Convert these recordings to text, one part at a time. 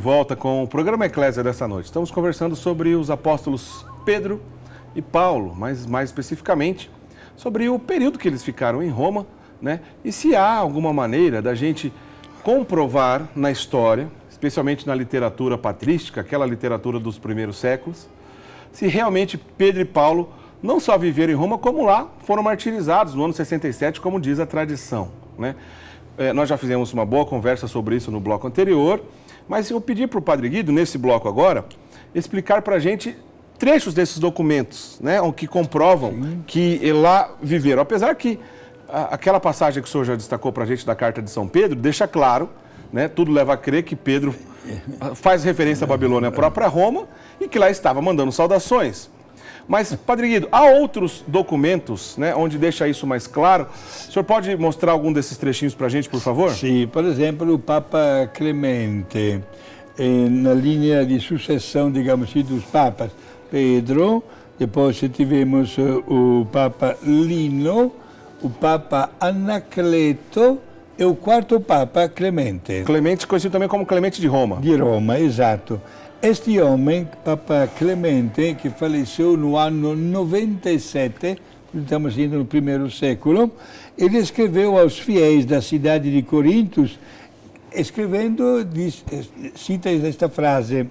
volta com o programa Eclésia dessa noite. Estamos conversando sobre os apóstolos Pedro e Paulo, mas mais especificamente sobre o período que eles ficaram em Roma, né? E se há alguma maneira da gente comprovar na história, especialmente na literatura patrística, aquela literatura dos primeiros séculos, se realmente Pedro e Paulo não só viveram em Roma, como lá foram martirizados no ano 67, como diz a tradição, né? Nós já fizemos uma boa conversa sobre isso no bloco anterior, mas eu pedi para o Padre Guido, nesse bloco agora, explicar para a gente trechos desses documentos, né, que comprovam que lá viveram. Apesar que aquela passagem que o senhor já destacou para a gente da Carta de São Pedro, deixa claro, né, tudo leva a crer que Pedro faz referência à Babilônia, a própria Roma, e que lá estava mandando saudações. Mas, Padre Guido, há outros documentos, né, onde deixa isso mais claro. O senhor pode mostrar algum desses trechinhos para a gente, por favor? Sim, por exemplo, o Papa Clemente, na linha de sucessão, digamos assim, dos papas Pedro, depois tivemos o Papa Lino, o Papa Anacleto e o quarto Papa Clemente. Clemente, conhecido também como Clemente de Roma. De Roma, exato. Este homem, Papa Clemente, que faleceu no ano 97, estamos indo no primeiro século, ele escreveu aos fiéis da cidade de Corinto, cita esta frase: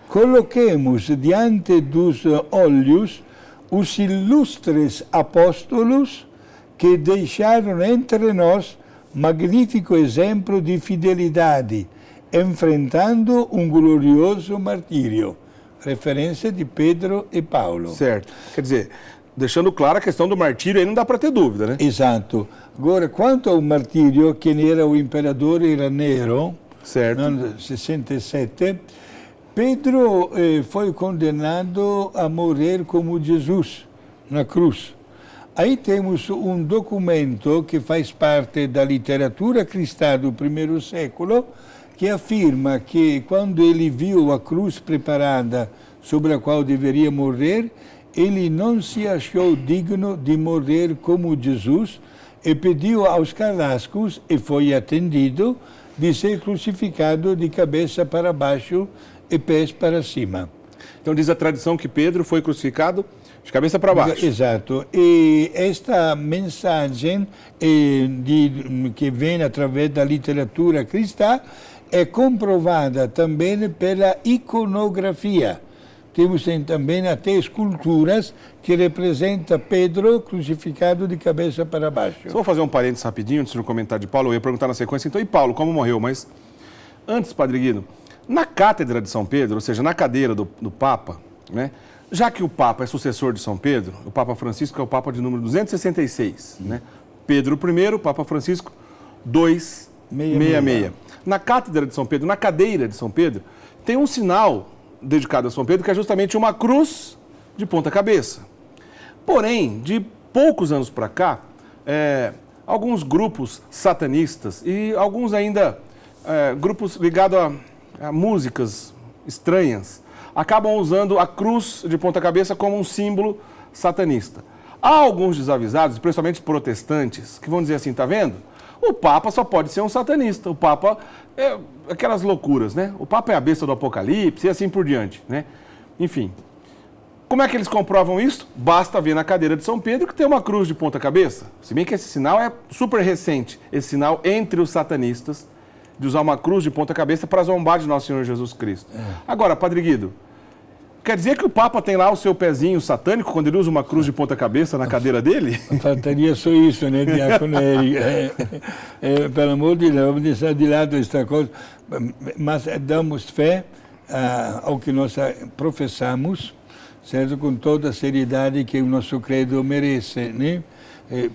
coloquemos diante dos olhos os ilustres apóstolos que deixaram entre nós magnífico exemplo de fidelidade, enfrentando um glorioso martírio. Referência de Pedro e Paulo. Certo. Quer dizer, deixando claro a questão do martírio, aí não dá para ter dúvida, né? Exato. Agora, quanto ao martírio, quem era o imperador era Nero, certo. No ano 67, Pedro foi condenado a morrer como Jesus, na cruz. Aí temos um documento que faz parte da literatura cristã do primeiro século, que afirma que quando ele viu a cruz preparada sobre a qual deveria morrer, ele não se achou digno de morrer como Jesus e pediu aos carrascos, e foi atendido, de ser crucificado de cabeça para baixo e pés para cima. Então diz a tradição que Pedro foi crucificado de cabeça para baixo. Exato. E esta mensagem que vem através da literatura cristã é comprovada também pela iconografia. Temos também até esculturas que representam Pedro crucificado de cabeça para baixo. Só vou fazer um parênteses rapidinho antes do comentário de Paulo. Eu ia perguntar na sequência, então, e Paulo, como morreu? Mas antes, Padre Guido, na cátedra de São Pedro, ou seja, na cadeira do Papa, né, já que o Papa é sucessor de São Pedro, o Papa Francisco é o Papa de número 266, né? Pedro I, Papa Francisco 266. Na cátedra de São Pedro, na cadeira de São Pedro, tem um sinal dedicado a São Pedro, que é justamente uma cruz de ponta cabeça. Porém, de poucos anos para cá, alguns grupos satanistas e alguns ainda grupos ligados a músicas estranhas acabam usando a cruz de ponta cabeça como um símbolo satanista. Há alguns desavisados, principalmente protestantes, que vão dizer assim, tá vendo? O Papa só pode ser um satanista. O Papa é aquelas loucuras, né? O Papa é a besta do Apocalipse e assim por diante, né? Enfim, como é que eles comprovam isso? Basta ver na cadeira de São Pedro que tem uma cruz de ponta cabeça. Se bem que esse sinal é super recente, esse sinal entre os satanistas, de usar uma cruz de ponta cabeça para zombar de Nosso Senhor Jesus Cristo. Agora, Padre Guido, quer dizer que o Papa tem lá o seu pezinho satânico quando ele usa uma cruz de ponta cabeça na cadeira dele? Faltaria só isso, né, Diácono Eric? Pelo amor de Deus, vamos deixar de lado esta coisa, mas damos fé ao que nós professamos, certo? Com toda a seriedade que o nosso credo merece, né?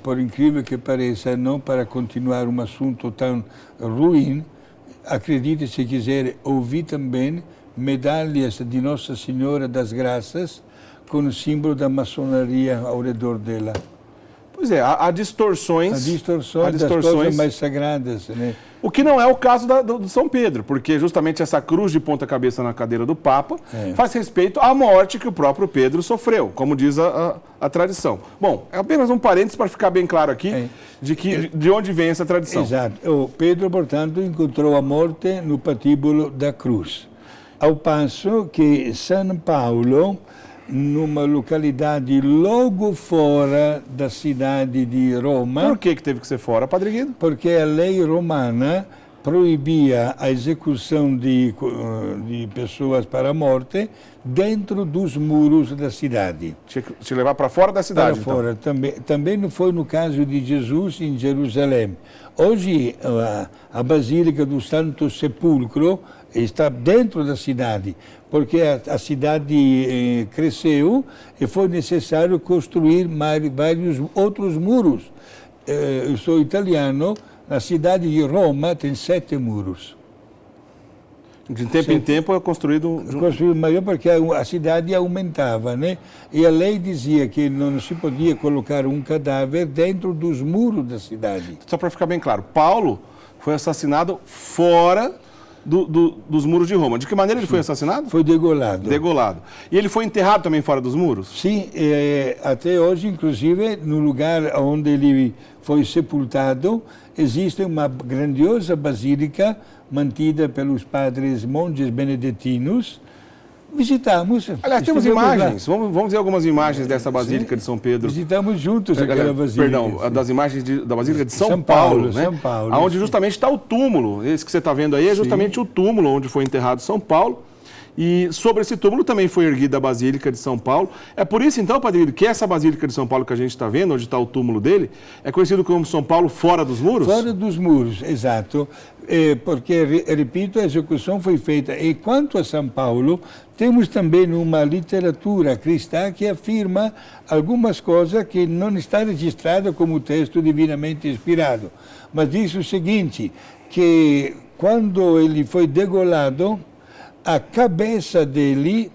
Por incrível que pareça, não para continuar um assunto tão ruim, acredite se quiser ouvir também medalhas de Nossa Senhora das Graças com o símbolo da maçonaria ao redor dela. Pois é, há distorções. Há distorções das coisas mais sagradas, né? O que não é o caso do São Pedro, porque justamente essa cruz de ponta cabeça na cadeira do Papa faz respeito à morte que o próprio Pedro sofreu, como diz a tradição. Bom, é apenas um parênteses para ficar bem claro aqui de onde vem essa tradição. Exato. O Pedro, portanto, encontrou a morte no patíbulo da cruz. ao passo que São Paulo, numa localidade logo fora da cidade de Roma... Por que teve que ser fora, Padre Guido? Porque a lei romana proibia a execução de pessoas para a morte dentro dos muros da cidade. Tinha que te levar para fora da cidade, Para fora. Também não foi no caso de Jesus em Jerusalém. Hoje, a Basílica do Santo Sepulcro está dentro da cidade, porque a cidade cresceu e foi necessário construir vários outros muros. Eu sou italiano, a cidade de Roma tem 7 muros. De tempo em tempo é construído... Construído maior porque a cidade aumentava, né? E a lei dizia que não se podia colocar um cadáver dentro dos muros da cidade. Só para ficar bem claro, Paulo foi assassinado fora dos muros de Roma. De que maneira ele foi assassinado? Foi degolado. Degolado. E ele foi enterrado também fora dos muros? Sim, até hoje, inclusive, no lugar onde ele foi sepultado, existe uma grandiosa basílica mantida pelos padres monges beneditinos. Visitamos. Aliás, temos imagens. Vamos ver algumas imagens dessa Basílica de São Pedro. Visitamos juntos aquela basílica. Perdão, das imagens da Basílica de São Paulo, né? São Paulo. Onde justamente está o túmulo. Esse que você está vendo aí é justamente o túmulo onde foi enterrado São Paulo. E sobre esse túmulo também foi erguida a Basílica de São Paulo. É por isso, então, Padre Guido, que essa Basílica de São Paulo que a gente está vendo, onde está o túmulo dele, é conhecido como São Paulo fora dos muros? Fora dos muros, exato. Porque, repito, a execução foi feita. E quanto a São Paulo, temos também uma literatura cristã que afirma algumas coisas que não está registrada como texto divinamente inspirado. Mas diz o seguinte, que quando ele foi degolado, a cabeça dele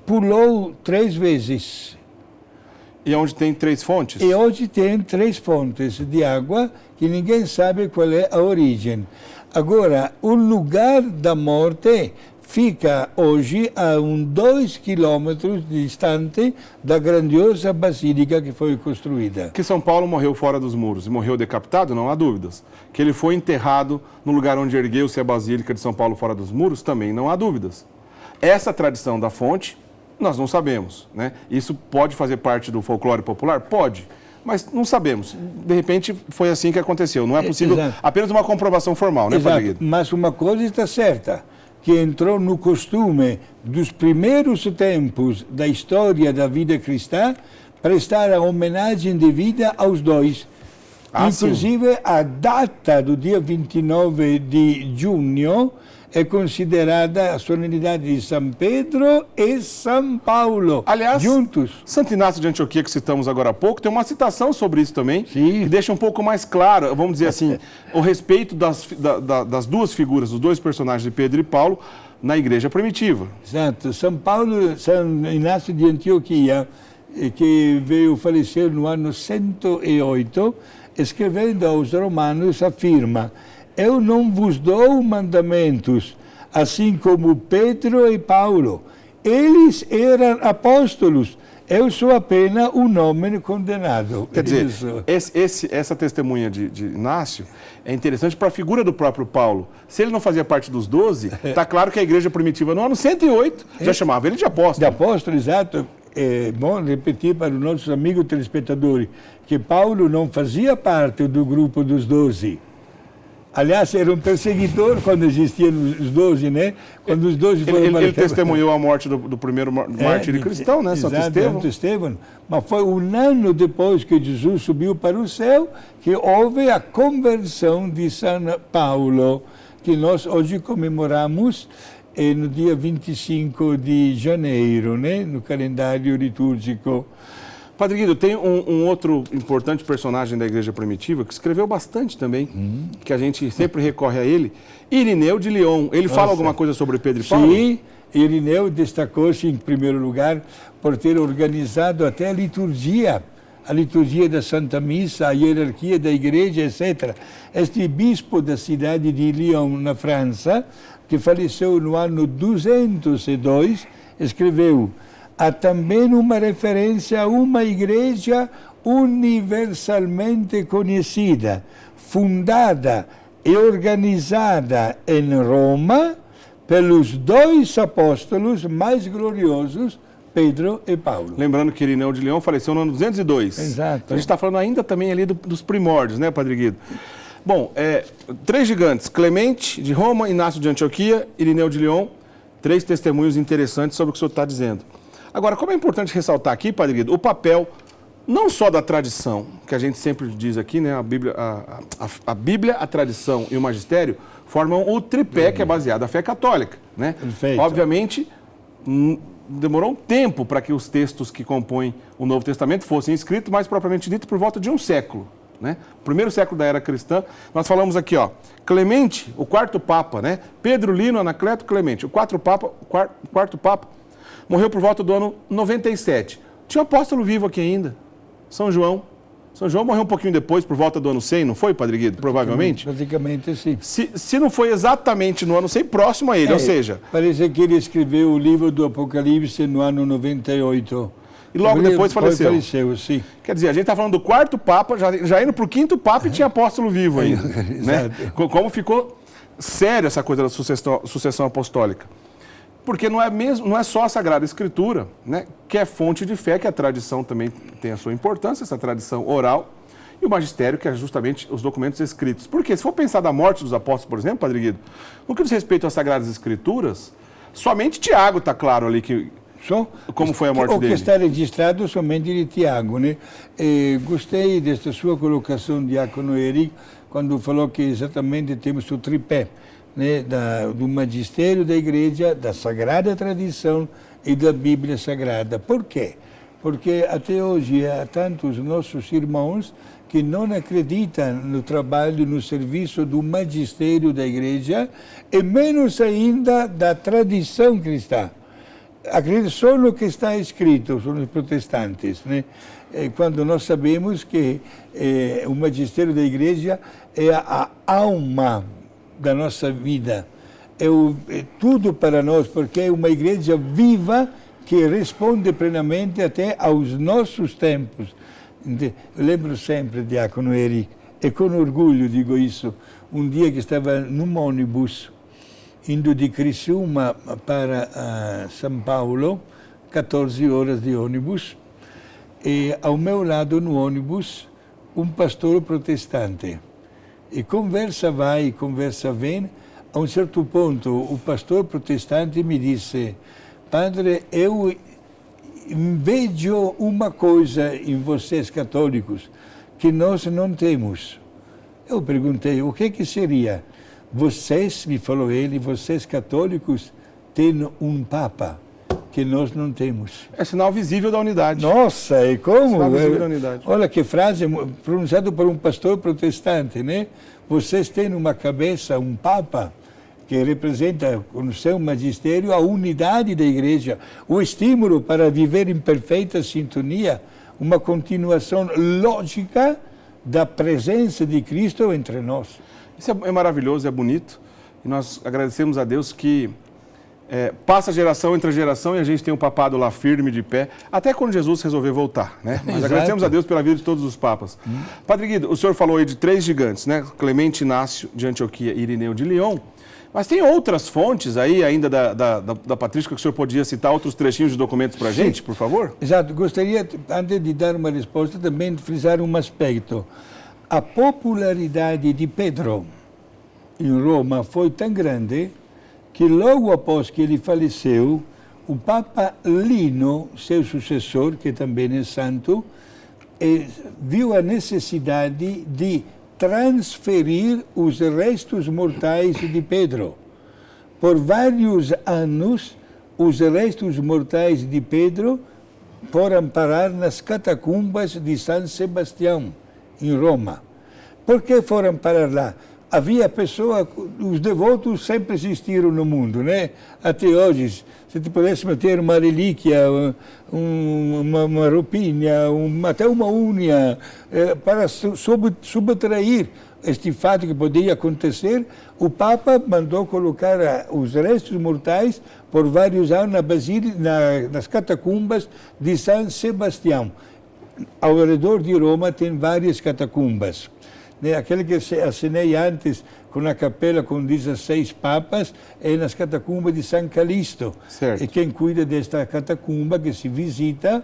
pulou 3 vezes. E onde tem 3 fontes? E hoje tem 3 fontes de água que ninguém sabe qual é a origem. Agora, o lugar da morte fica hoje a 2 quilômetros distante da grandiosa basílica que foi construída. Que São Paulo morreu fora dos muros e morreu decapitado, não há dúvidas. Que ele foi enterrado no lugar onde ergueu-se a Basílica de São Paulo fora dos muros, também não há dúvidas. Essa tradição da fonte, nós não sabemos, né? Isso pode fazer parte do folclore popular? Pode, mas não sabemos. De repente, foi assim que aconteceu. Não é possível apenas uma comprovação formal, né, Padre Guido? Mas uma coisa está certa, que entrou no costume dos primeiros tempos da história da vida cristã prestar a homenagem devida aos dois. Inclusive, sim. A data do dia 29 de junho é considerada a solenidade de São Pedro e São Paulo, aliás, juntos. Santo Inácio de Antioquia, que citamos agora há pouco, tem uma citação sobre isso também, sim. Que deixa um pouco mais claro, vamos dizer assim, o respeito das duas figuras, dos dois personagens de Pedro e Paulo, na igreja primitiva. Exato. São Inácio de Antioquia, que veio falecer no ano 108, escrevendo aos romanos, afirma: eu não vos dou mandamentos, assim como Pedro e Paulo. Eles eram apóstolos, eu sou apenas um homem condenado. Quer dizer, essa testemunha de Inácio é interessante para a figura do próprio Paulo. Se ele não fazia parte dos 12, está claro que a igreja primitiva no ano 108 já chamava ele de apóstolo. De apóstolo, exato. É bom repetir para os nossos amigos telespectadores que Paulo não fazia parte do grupo dos 12. Aliás, era um perseguidor quando existiam os 12, né? Quando os 12 foram ele testemunhou a morte do primeiro mártir cristão, né? Santo Estevão. Santo Estevão. Mas foi um ano depois que Jesus subiu para o céu que houve a conversão de São Paulo, que nós hoje comemoramos no dia 25 de janeiro, né? No calendário litúrgico. Padre Guido, tem um outro importante personagem da igreja primitiva que escreveu bastante também, que a gente sempre recorre a ele, Irineu de Lyon. Ele fala alguma coisa sobre Pedro e Paulo? Sim, Irineu destacou-se em primeiro lugar por ter organizado até a liturgia da Santa Missa, a hierarquia da igreja, etc. Este bispo da cidade de Lyon, na França, que faleceu no ano 202, escreveu: há também uma referência a uma igreja universalmente conhecida, fundada e organizada em Roma pelos dois apóstolos mais gloriosos, Pedro e Paulo. Lembrando que Irineu de Leão faleceu no ano 202. Exato. Então a gente está falando ainda também ali dos primórdios, né, Padre Guido? Bom, três gigantes, Clemente de Roma, Inácio de Antioquia, Irineu de Leão, três testemunhos interessantes sobre o que o senhor está dizendo. Agora, como é importante ressaltar aqui, Padre Guido, o papel não só da tradição, que a gente sempre diz aqui, né, a Bíblia, a tradição e o magistério formam o tripé que é baseado na fé católica, né? Perfeito. Obviamente, demorou um tempo para que os textos que compõem o Novo Testamento fossem escritos, mais propriamente dito, por volta de um século, né? O primeiro século da era cristã. Nós falamos aqui, ó, Clemente, o quarto papa, né? Pedro, Lino, Anacleto, Clemente. O quarto papa morreu por volta do ano 97. Tinha um apóstolo vivo aqui ainda, São João. São João morreu um pouquinho depois, por volta do ano 100, não foi, Padre Guido? Provavelmente. Praticamente, sim. Se não foi exatamente no ano 100, próximo a ele, ou seja... Parece que ele escreveu o livro do Apocalipse no ano 98. E logo depois faleceu. Faleceu, sim. Quer dizer, a gente está falando do quarto Papa, já indo para o quinto Papa e tinha apóstolo vivo ainda. Né? Como ficou séria essa coisa da sucessão apostólica. Porque não é só a Sagrada Escritura, né, que é fonte de fé, que a tradição também tem a sua importância, essa tradição oral, e o magistério, que é justamente os documentos escritos. Porque se for pensar da morte dos apóstolos, por exemplo, Padre Guido, no que diz respeito às Sagradas Escrituras, somente Tiago está claro ali como foi a morte dele. O que está registrado somente de Tiago, né? Gostei desta sua colocação, Diácono Eric, quando falou que exatamente temos o tripé, né, do magistério da igreja, da sagrada tradição e da Bíblia Sagrada. Por quê? Porque até hoje há tantos nossos irmãos que não acreditam no trabalho, no serviço do magistério da igreja e menos ainda da tradição cristã. Acreditam só no que está escrito, são os protestantes, né? Quando nós sabemos que o magistério da igreja é a alma da nossa vida, é tudo para nós, porque é uma igreja viva que responde plenamente até aos nossos tempos. Eu lembro sempre, Diácono Eric, e com orgulho digo isso, um dia que estava num ônibus, indo de Criciúma para São Paulo, 14 horas de ônibus, e ao meu lado no ônibus, um pastor protestante. E conversa vai, conversa vem. A um certo ponto, o pastor protestante me disse: Padre, eu vejo uma coisa em vocês católicos que nós não temos. Eu perguntei, o que seria? Vocês, me falou ele, vocês católicos têm um Papa que nós não temos. É sinal visível da unidade. Nossa, e como? Sinal visível da unidade. Olha que frase pronunciada por um pastor protestante, né? Vocês têm numa cabeça um Papa que representa com o seu magistério a unidade da igreja, o estímulo para viver em perfeita sintonia, uma continuação lógica da presença de Cristo entre nós. Isso é maravilhoso, é bonito, e nós agradecemos a Deus que passa geração entre geração e a gente tem um papado lá firme, de pé, até quando Jesus resolver voltar, né? Mas Exato. agradecemos a Deus pela vida de todos os papas. Padre Guido, o senhor falou aí de três gigantes, né? Clemente, Inácio de Antioquia e Irineu de Leão, mas tem outras fontes aí ainda da patrística que o senhor podia citar, outros trechinhos de documentos para a gente, por favor? Exato. Gostaria, antes de dar uma resposta, também de frisar um aspecto. A popularidade de Pedro em Roma foi tão grande que logo após que ele faleceu, o Papa Lino, seu sucessor, que também é santo, viu a necessidade de transferir os restos mortais de Pedro. Por vários anos, os restos mortais de Pedro foram parar nas catacumbas de São Sebastião, em Roma. Por que foram parar lá? Havia os devotos sempre existiram no mundo, né? Até hoje, se tu pudesse meter uma relíquia, uma roupinha, até uma unha, para subtrair este fato que poderia acontecer, o Papa mandou colocar os restos mortais por vários anos nas catacumbas de São Sebastião. Ao redor de Roma tem várias catacumbas. né? Aquele que assinei antes, com a capela com 16 papas, é nas catacumbas de São Calixto. Certo. E quem cuida desta catacumba, que se visita,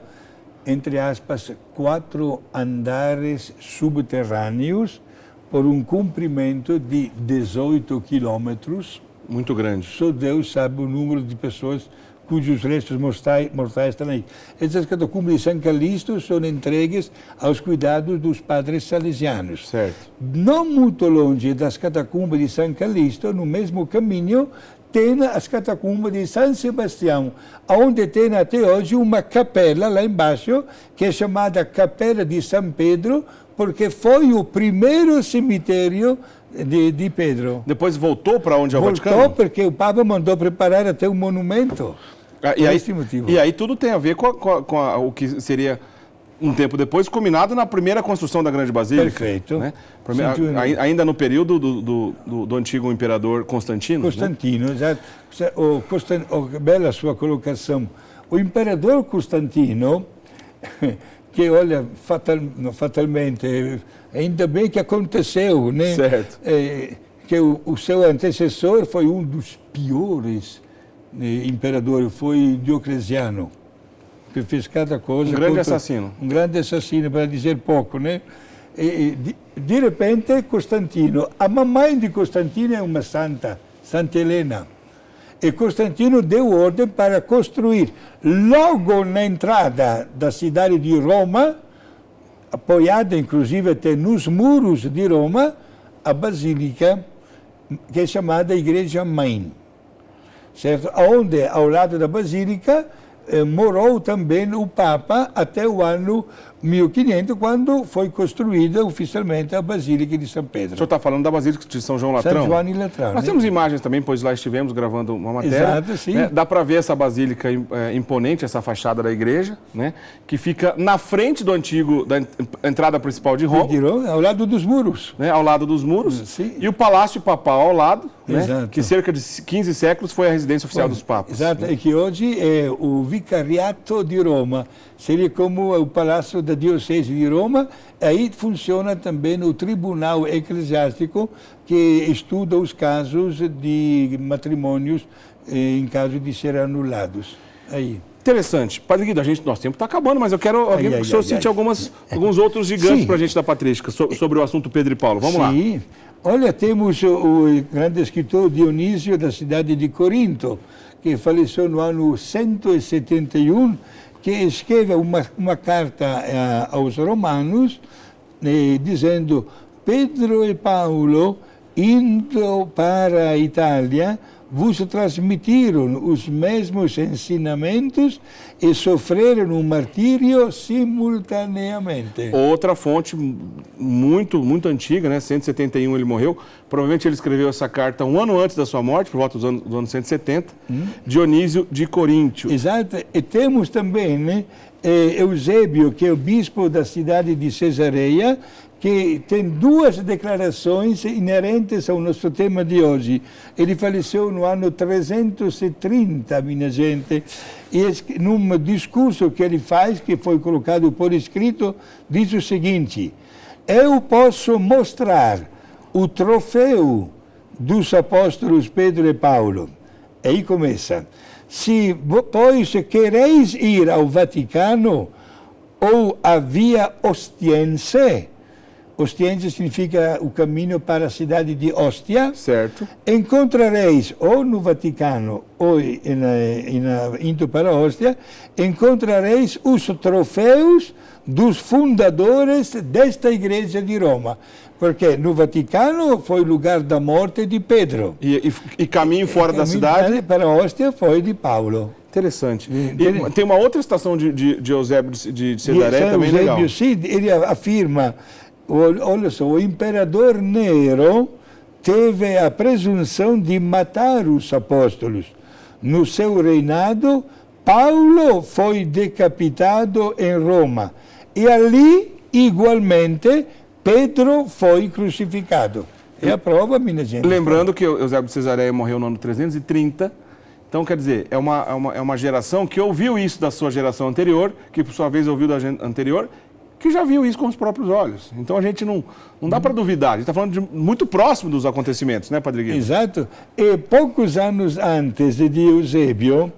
entre aspas, 4 andares subterrâneos, por um comprimento de 18 quilômetros. Muito grande. Só Deus sabe o número de pessoas cujos restos mortais estão aí. Essas catacumbas de São Calixto são entregues aos cuidados dos padres salesianos. Certo. Não muito longe das catacumbas de São Calixto, no mesmo caminho, tem as catacumbas de São Sebastião, onde tem até hoje uma capela lá embaixo, que é chamada Capela de São Pedro, porque foi o primeiro cemitério de Pedro. Depois voltou para onde é o Vaticano? Voltou porque o Papa mandou preparar até um monumento. E aí tudo tem a ver com o que seria, um tempo depois, culminado na primeira construção da Grande Basílica. Perfeito. Né? Ainda no período do antigo imperador Constantino. Constantino, né? Exato. Bela sua colocação. O imperador Constantino, que, olha, fatalmente, ainda bem que aconteceu, né? Certo. Que o seu antecessor foi um dos piores imperadores, foi Diocleciano, que fez cada coisa. Um grande assassino. Um grande assassino, para dizer pouco, né? De repente, Constantino, a mamãe de Constantino é uma santa, Santa Helena. E Constantino deu ordem para construir, logo na entrada da cidade de Roma, apoiada inclusive até nos muros de Roma, a basílica, que é chamada Igreja Mãe. Certo? Onde, ao lado da basílica, morou também o Papa até o ano 1500, quando foi construída oficialmente a Basílica de São Pedro. O senhor está falando da Basílica de São João Latrão? São João e Latrão. Nós temos imagens também, pois lá estivemos gravando uma matéria. Exato, sim. Né? Dá para ver essa basílica imponente, essa fachada da igreja, né? Que fica na frente da entrada principal de Roma. Ao lado dos muros. Né? Ao lado dos muros. Sim. E o Palácio Papal ao lado, né? Que cerca de 15 séculos foi a residência oficial dos papas. Exato, né? E que hoje é o Vicariato de Roma. Seria como o Palácio da Diocese de Roma. Aí funciona também o Tribunal Eclesiástico, que estuda os casos de matrimônios em caso de serem anulados. Aí. Interessante. Padre Guido, nosso tempo está acabando, mas eu quero que o senhor cite alguns outros gigantes para a gente da patrística sobre o assunto Pedro e Paulo. Vamos lá. Sim. Olha, temos o grande escritor Dionísio da cidade de Corinto, que faleceu no ano 171, que escreve uma carta aos romanos, dizendo: Pedro e Paulo, indo para a Itália, vos transmitiram os mesmos ensinamentos e sofreram um martírio simultaneamente. Outra fonte muito antiga, né? 171 ele morreu. Provavelmente ele escreveu essa carta um ano antes da sua morte, por volta do ano 170. Dionísio de Coríntio. Exato. E temos também, né, Eusébio, que é o bispo da cidade de Cesareia, que tem duas declarações inerentes ao nosso tema de hoje. Ele faleceu no ano 330, minha gente, e num discurso que ele faz, que foi colocado por escrito, diz o seguinte: eu posso mostrar o troféu dos apóstolos Pedro e Paulo. Aí começa: se, pois, quereis ir ao Vaticano ou à Via Ostiense, Ostiense significa o caminho para a cidade de Ostia. Certo. Encontrareis, ou no Vaticano, ou indo para Ostia, encontrareis os troféus dos fundadores desta igreja de Roma. Porque no Vaticano foi o lugar da morte de Pedro. E caminho fora da cidade? Para Ostia foi de Paulo. Interessante. E tem uma outra estação de Eusébio de Cesareia também legal. Eusébio, sim, ele afirma: olha só, o imperador Nero teve a presunção de matar os apóstolos. No seu reinado, Paulo foi decapitado em Roma. E ali, igualmente, Pedro foi crucificado. É a prova, minha gente. Lembrando que Eusébio de Cesareia morreu no ano 330. Então, quer dizer, é uma geração que ouviu isso da sua geração anterior, que por sua vez ouviu da anterior, que já viu isso com os próprios olhos. Então a gente não dá para duvidar, a gente está falando de muito próximo dos acontecimentos, né, Padre Guido? Exato. E poucos anos antes de Eusébio,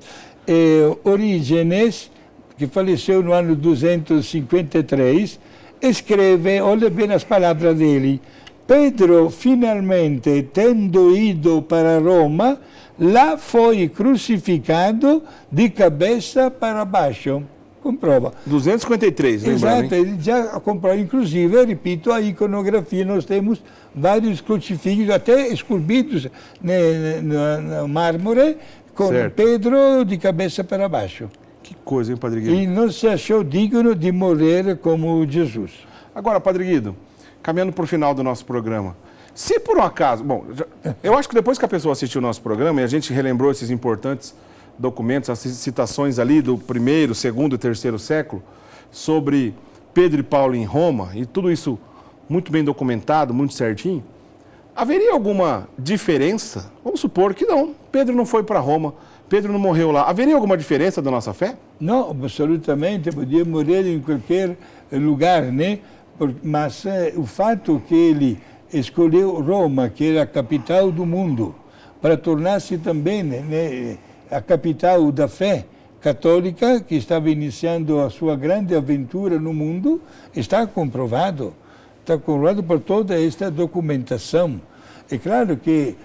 Orígenes, que faleceu no ano 253, escreve, olha bem as palavras dele, Pedro, finalmente, tendo ido para Roma, lá foi crucificado de cabeça para baixo. Comprova. 253, lembrando. Exato, ele já comprou. Inclusive, repito, a iconografia, nós temos vários crucifixos, até esculpidos no mármore, com certo. Pedro de cabeça para baixo. Que coisa, hein, Padre Guido? E não se achou digno de morrer como Jesus. Agora, Padre Guido, caminhando para o final do nosso programa, se por um acaso... Bom, eu acho que depois que a pessoa assistiu o nosso programa e a gente relembrou esses importantes documentos, as citações ali do 1º, 2º e 3º século, sobre Pedro e Paulo em Roma, e tudo isso muito bem documentado, muito certinho, haveria alguma diferença? Vamos supor que não, Pedro não foi para Roma, Pedro não morreu lá. Haveria alguma diferença da nossa fé? Não, absolutamente, podia morrer em qualquer lugar, né? Mas o fato que ele escolheu Roma, que era a capital do mundo, para tornar-se também, né, a capital da fé católica, que estava iniciando a sua grande aventura no mundo, está comprovado. Está comprovado por toda esta documentação. É claro que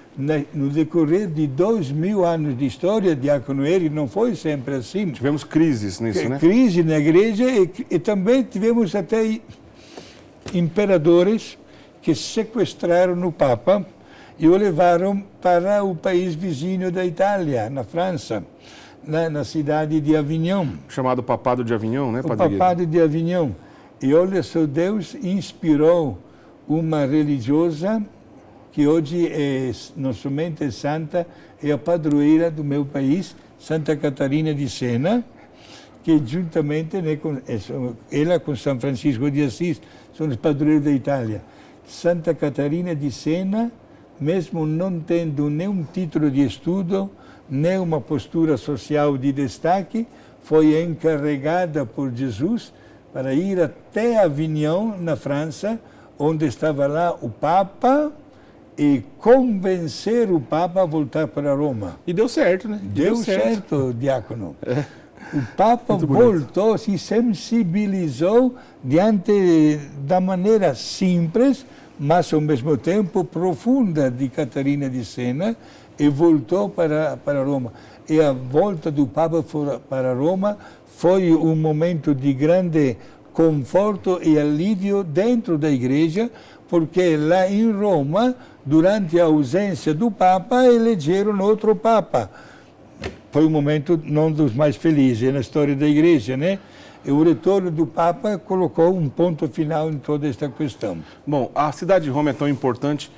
no decorrer de 2000 anos de história, Diácono Eri, não foi sempre assim. Tivemos crises nisso, né? Crise na igreja e também tivemos até imperadores que sequestraram o Papa e o levaram para o país vizinho da Itália, na França, na cidade de Avignon. Chamado Papado de Avignon, né, Padre Guido? O Papado de Avignon. E olha só, Deus inspirou uma religiosa que hoje não somente é santa, é a padroeira do meu país, Santa Catarina de Sena, que juntamente, né, ela com São Francisco de Assis, são os padroeiros da Itália. Santa Catarina de Sena, mesmo não tendo nenhum título de estudo, nem uma postura social de destaque, foi encarregada por Jesus para ir até Avignon, na França, onde estava lá o Papa, e convencer o Papa a voltar para Roma. E deu certo, né? Deu certo, diácono. O Papa voltou, se sensibilizou diante da maneira simples, mas ao mesmo tempo profunda de Catarina de Sena, e voltou para Roma. E a volta do Papa para Roma foi um momento de grande conforto e alívio dentro da igreja, porque lá em Roma, durante a ausência do Papa, elegeram outro Papa. Foi um momento não dos mais felizes na história da igreja, né? E o retorno do Papa colocou um ponto final em toda esta questão. Bom, a cidade de Roma é tão importante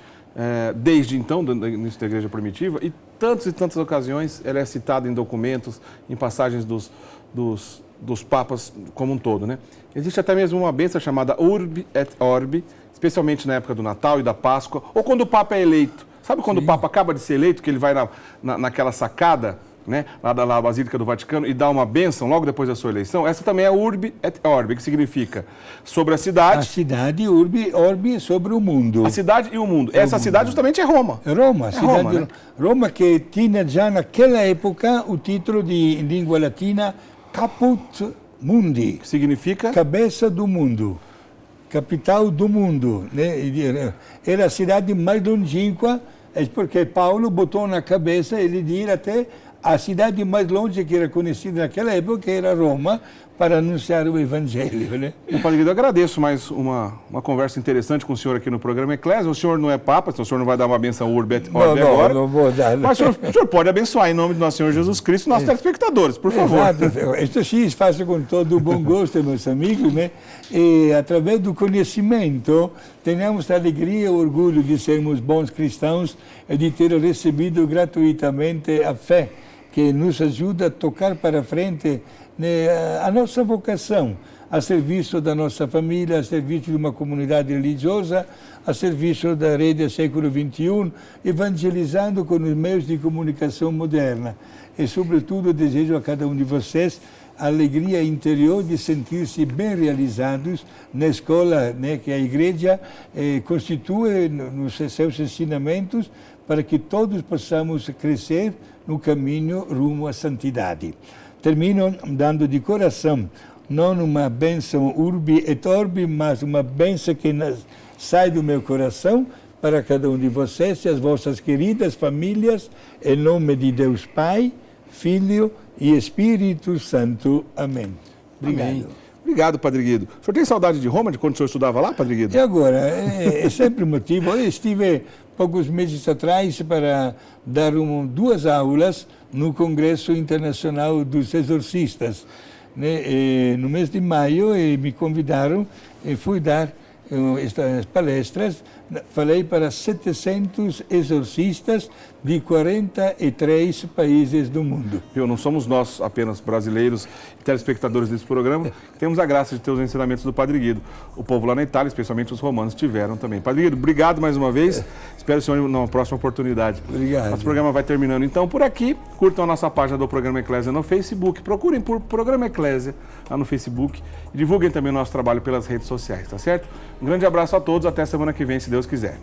desde então, no início da igreja primitiva, e tantas ocasiões ela é citada em documentos, em passagens dos papas como um todo, né? Existe até mesmo uma bênção chamada Urbi et Orbi, especialmente na época do Natal e da Páscoa, ou quando o Papa é eleito. Sabe quando o Papa acaba de ser eleito, que ele vai naquela sacada, né, lá da Basílica do Vaticano, e dá uma bênção logo depois da sua eleição? Essa também é Urbi et Orbi, que significa sobre a cidade... A cidade, Urbi, Orbi, sobre o mundo. A cidade e o mundo. Essa cidade justamente é Roma. Roma, a cidade Roma, né? Roma, que tinha já naquela época o título de, em língua latina, Caput Mundi. Que significa? Cabeça do mundo. Capital do mundo. Né? Era a cidade mais longínqua, porque Paulo botou na cabeça ele de ir até a cidade mais longe que era conhecida naquela época, que era Roma, para anunciar o Evangelho. Né? Padre Guido, eu agradeço mais uma conversa interessante com o senhor aqui no programa Eclésia. O senhor não é Papa, então o senhor não vai dar uma benção Urbi et Orbi agora. Não vou dar. Mas o senhor pode abençoar em nome do nosso Senhor Jesus Cristo nossos telespectadores, por favor. Exato. Isso sim, faço com todo o bom gosto, meus amigos, né? E através do conhecimento, tenhamos a alegria e o orgulho de sermos bons cristãos e de ter recebido gratuitamente a fé, que nos ajuda a tocar para frente, né, a nossa vocação, a serviço da nossa família, a serviço de uma comunidade religiosa, a serviço da rede século XXI, evangelizando com os meios de comunicação moderna. E, sobretudo, desejo a cada um de vocês a alegria interior de sentir-se bem realizados na escola, né, que a igreja constitui nos seus ensinamentos para que todos possamos crescer no caminho rumo à santidade. Termino dando de coração não uma bênção urbi et orbi, mas uma bênção que sai do meu coração para cada um de vocês e as vossas queridas famílias, em nome de Deus Pai, Filho e Espírito Santo. Amém. Obrigado. Amém. Obrigado, Padre Guido. O senhor tem saudade de Roma, de quando o senhor estudava lá, Padre Guido? E agora, é sempre motivo. Eu estive poucos meses atrás para dar 2 aulas no Congresso Internacional dos Exorcistas. Né? No mês de maio me convidaram e fui dar estas palestras. Falei para 700 exorcistas de 43 países do mundo. Não somos nós apenas brasileiros e telespectadores desse programa, temos a graça de ter os ensinamentos do Padre Guido. O povo lá na Itália, especialmente os romanos, tiveram também. Padre Guido, obrigado mais uma vez. Espero o senhor numa próxima oportunidade. Obrigado. Nosso programa vai terminando então por aqui. Curtam a nossa página do Programa Eclésia no Facebook. Procurem por Programa Eclésia lá no Facebook. E divulguem também o nosso trabalho pelas redes sociais, tá certo? Um grande abraço a todos. Até semana que vem, se Deus quiser.